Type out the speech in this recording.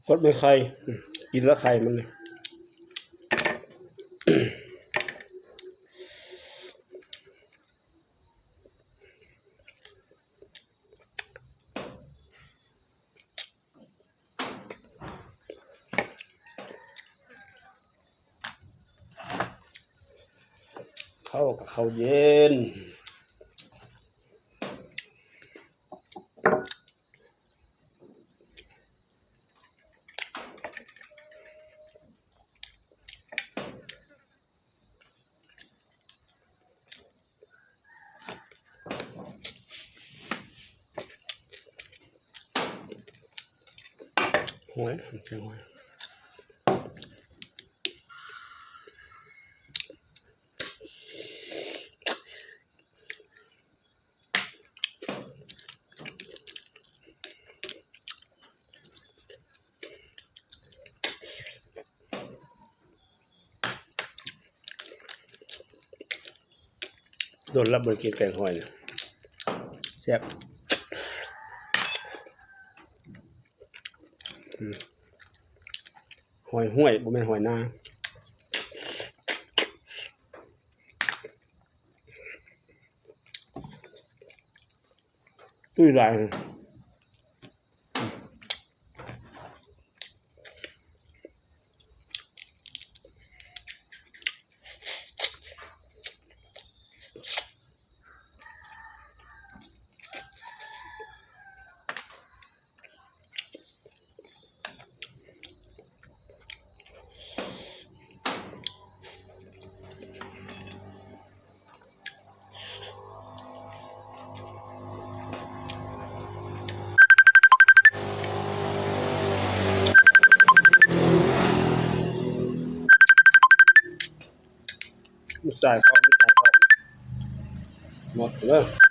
คดไม่ไข่กินแล้วไข่มันเลยเข้ากับข้าวเย็นหวยแกงหวยโดนรับบริกินแกงหอยเนี่ยแซ่บหอยห้วยบ่แม่นหอยนาตุ้ยลายไม่ใส่ข้าวไม่ใส่ข้าวหมดเลย